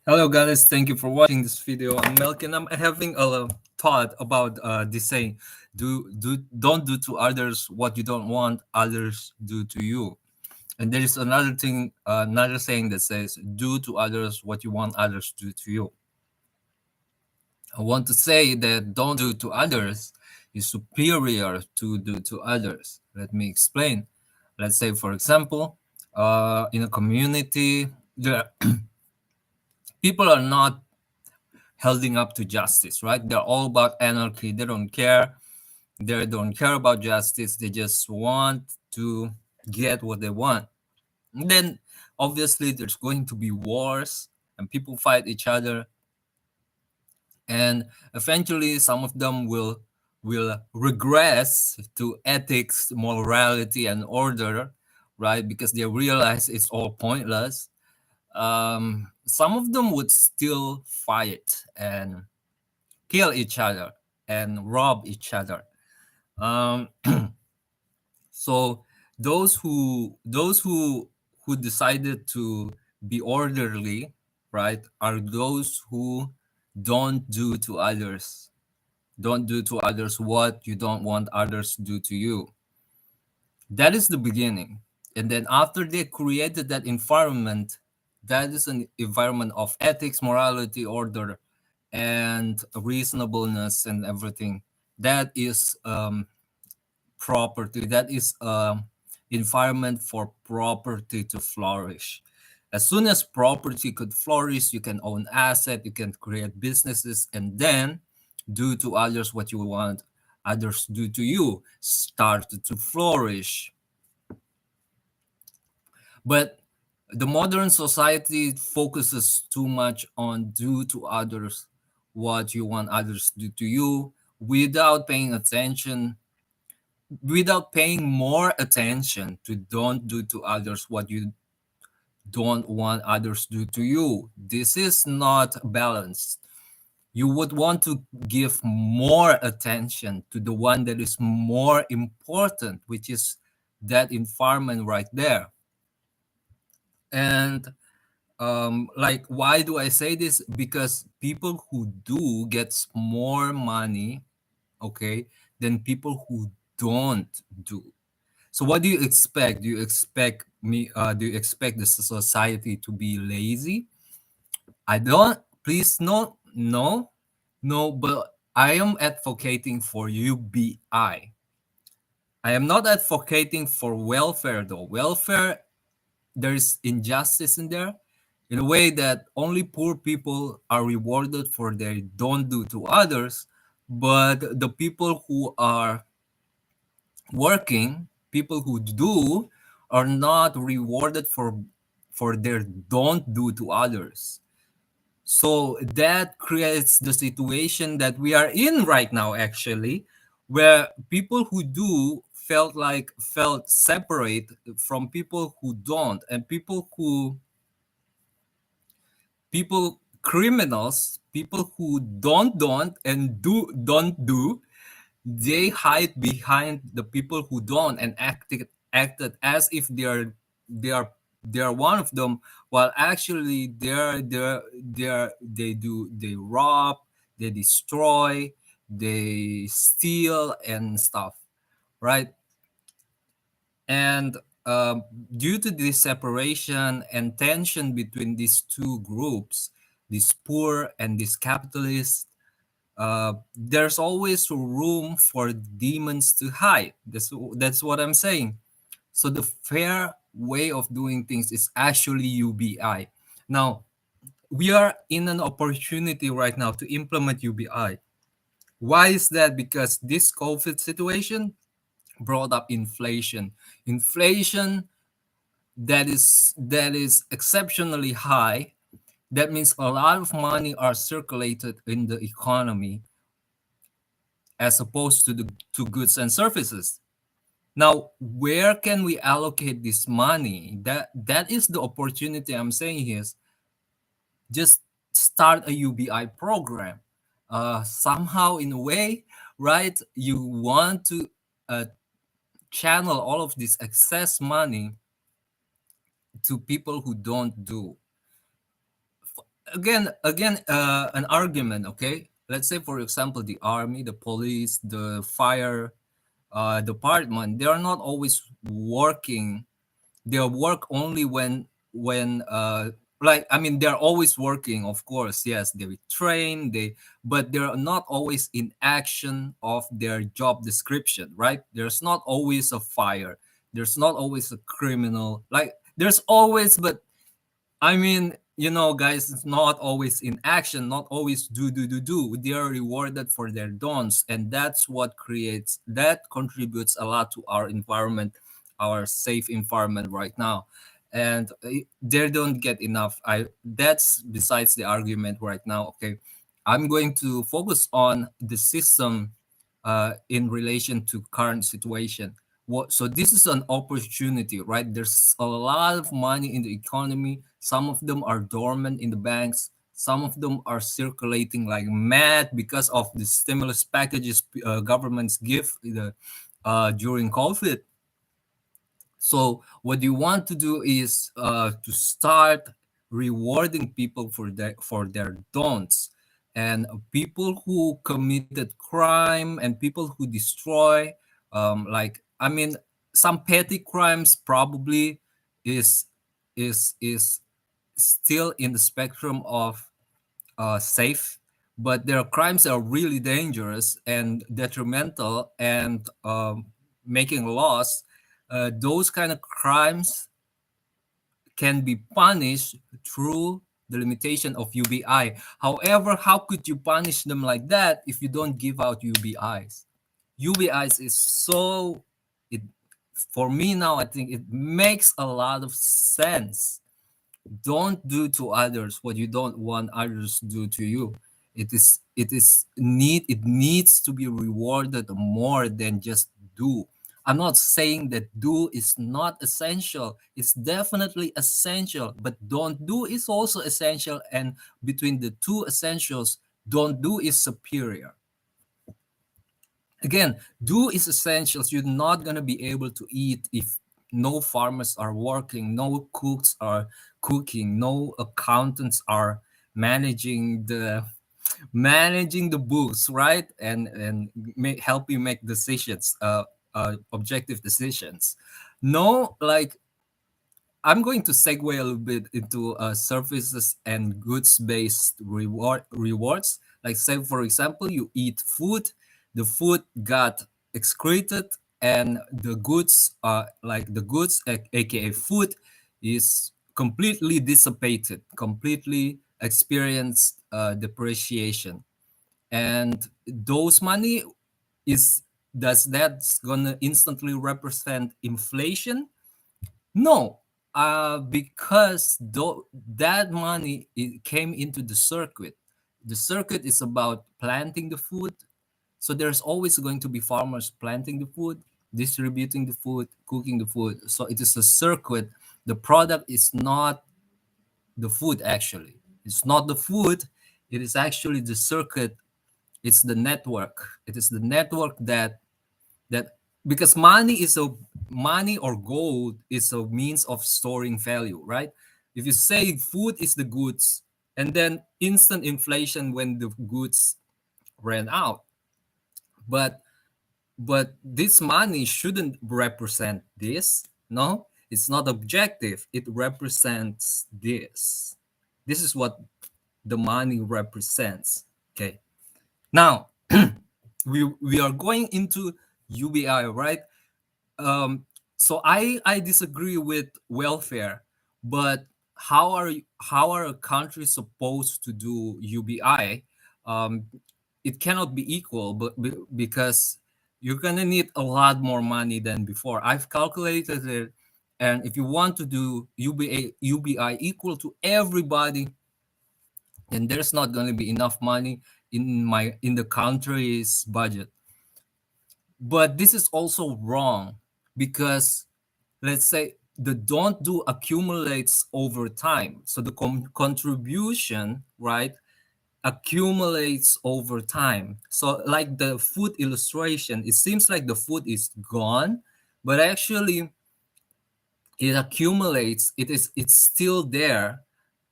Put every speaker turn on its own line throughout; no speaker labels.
Hello guys, thank you for watching this video. I'm Melk and I'm having a thought about this saying, don't do to others what you don't want others do to you. And there is another thing, another saying that says, do to others what you want others to do to you. I want to say that don't do to others is superior to do to others. Let me explain. Let's say, for example, in a community, there people are not holding up to justice, right? They're all about anarchy. They don't care. They don't care about justice. They just want to get what they want. And then obviously there's going to be wars and people fight each other. And eventually some of them will regress to ethics, morality, and order, right? Because they realize it's all pointless. Some of them would still fight and kill each other and rob each other. Um, so those who decided to be orderly, right, are those who don't do to others what you don't want others to do to you. That is the beginning. And then after they created that environment, that is an environment of ethics, morality, order, and reasonableness and everything. That is property. That is environment for property to flourish. As soon as property could flourish, you can own asset, you can create businesses, and then do to others what you want others do to you. Start to flourish. But the modern society focuses too much on do to others what you want others to do to you without paying attention, without paying more attention to don't do to others what you don't want others to do to you. This is not balanced. You would want to give more attention to the one that is more important, which is that environment right there. And like, why do I say this? Because people who do gets more money, okay, than people who don't do. So what do you expect? Do you expect me? Do you expect the society to be lazy? I don't. Please, no, no, no. But I am advocating for UBI. I am not advocating for welfare though. Welfare, there's injustice in there, in a way that only poor people are rewarded for their don't do to others, but the people who are working, people who do, are not rewarded for their don't do to others. So that creates the situation that we are in right now, actually, where people who do felt separate from people who don't, and people criminals, people who don't and don't do, they hide behind the people who don't and acted as if they are they are one of them, while actually they rob, they destroy, they steal and stuff, right? And due to this separation and tension between these two groups, this poor and this capitalist, there's always room for demons to hide. That's what I'm saying. So the fair way of doing things is actually UBI. Now, we are in an opportunity right now to implement UBI. Why is that? Because this COVID situation brought up inflation. Inflation that is exceptionally high. That means a lot of money are circulated in the economy as opposed to the to goods and services. Now, where can we allocate this money? That is the opportunity I'm saying here. Is just start a UBI program. Somehow, in a way, right? You want to uh, channel all of this excess money to people who don't do. An argument. Okay, let's say for example the army, the police, the fire department, they are not always working. They work only when like, I mean, they're always working, of course, yes, they train, they, but they're not always in action of their job description, right? There's not always a fire, there's not always a criminal, like there's always, but I mean, guys, it's not always in action, not always do. They are rewarded for their dons, and that's what contributes a lot to our environment, our safe environment right now. And they don't get enough. I That's besides the argument right now. Okay, I'm going to focus on the system in relation to current situation. So this is an opportunity, right? There's a lot of money in the economy. Some of them are dormant in the banks. Some of them are circulating like mad because of the stimulus packages governments give during COVID. So what you want to do is to start rewarding people for their don'ts, and people who committed crime and people who destroy, like, I mean, some petty crimes probably is is still in the spectrum of safe, but their crimes are really dangerous and detrimental and making laws. Those kind of crimes can be punished through the limitation of UBI. However, how could you punish them like that if you don't give out UBIs? UBIs is so it for me now. I think it makes a lot of sense. Don't do to others what you don't want others to do to you. It needs to be rewarded more than just do. I'm not saying that do is not essential. It's definitely essential, but don't do is also essential, and between the two essentials, don't do is superior. Again, do is essentials. You're not going to be able to eat if no farmers are working, no cooks are cooking, no accountants are managing the books, right? And help you make decisions, objective decisions. No, like, I'm going to segue a little bit into services and goods based rewards. Like, say for example, you eat food, the food got excreted, and the goods, aka food, is completely dissipated, completely experienced depreciation, and those money is does that's gonna instantly represent inflation? No, because that money, it came into the circuit. The circuit is about planting the food. So there's always going to be farmers planting the food, distributing the food, cooking the food. So it is a circuit. The product is not the food, actually. It's not the food. It is actually the circuit. It's the network. It is the network that because money or gold is a means of storing value, right? If you say food is the goods, and then instant inflation when the goods ran out, but this money shouldn't represent this. No, it's not objective. It represents this is what the money represents. Okay, now we are going into UBI, right? So I disagree with welfare, but how are a country supposed to do UBI? Um, it cannot be equal, but because you're gonna need a lot more money than before. I've calculated it, and if you want to do UBI equal to everybody, then there's not gonna be enough money in the country's budget. But this is also wrong because, let's say, the don't do accumulates over time. So the contribution, right, accumulates over time. So like the food illustration, it seems like the food is gone, but actually it accumulates. It's still there,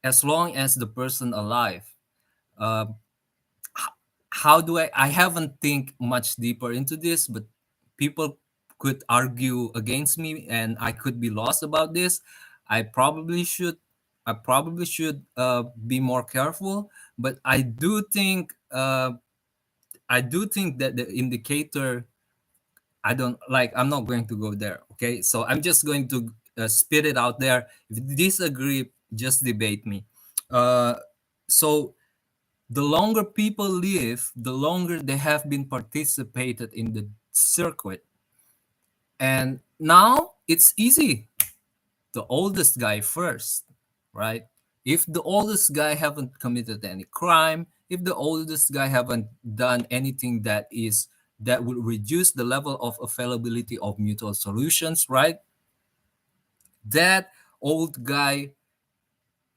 as long as the person alive. uh, how do I haven't think much deeper into this, but people could argue against me and I could be lost about this. I probably should be more careful, but I do think that the indicator, I'm not going to go there. Okay, so I'm just going to spit it out there. If you disagree, just debate me. uh, so the longer people live, the longer they have been participated in the circuit. And now it's easy. The oldest guy first, right? If the oldest guy haven't committed any crime, if the oldest guy haven't done anything that will reduce the level of availability of mutual solutions, right? That old guy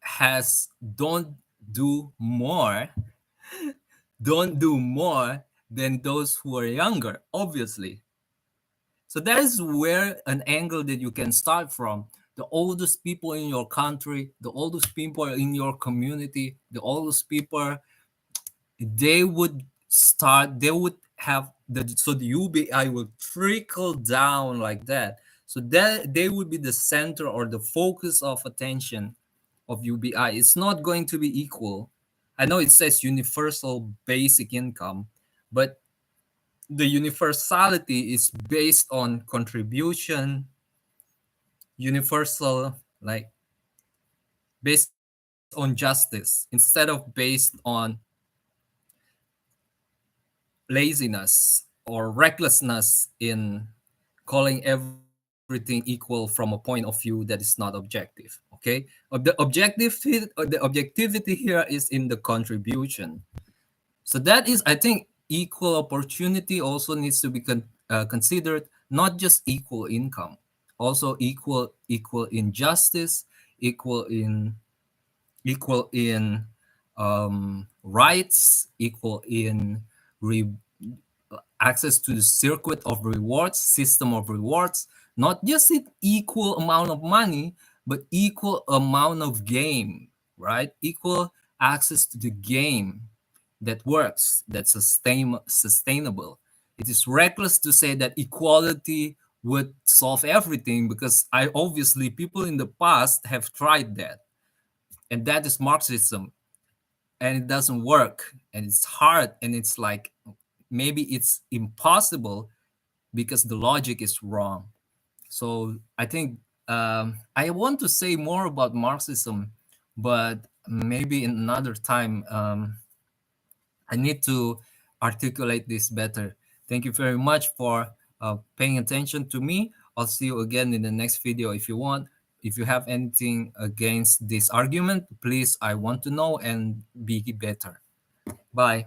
has do more don't do more than those who are younger, obviously. So that is where an angle that you can start from. The oldest people in your country, the oldest people in your community, the oldest people, they would have the UBI will trickle down like that. So that they would be the center or the focus of attention of UBI. It's not going to be equal. I know it says universal basic income, but the universality is based on contribution, universal, like based on justice instead of based on laziness or recklessness in calling everything equal from a point of view that is not objective. Okay, the objectivity here is in the contribution. So that is, I think, equal opportunity also needs to be considered, not just equal income, also equal in justice, equal in equal in rights, equal in re- access to the circuit of rewards, system of rewards, not just an equal amount of money, but equal amount of game, right? Equal access to the game that works, that's sustainable. It is reckless to say that equality would solve everything, because I obviously people in the past have tried that, and that is Marxism, and it doesn't work, and it's hard, and it's like maybe it's impossible because the logic is wrong. So I think I want to say more about Marxism, but maybe in another time. I need to articulate this better. Thank you very much for paying attention to me. I'll see you again in the next video if you want. If you have anything against this argument, please, I want to know and be better. Bye.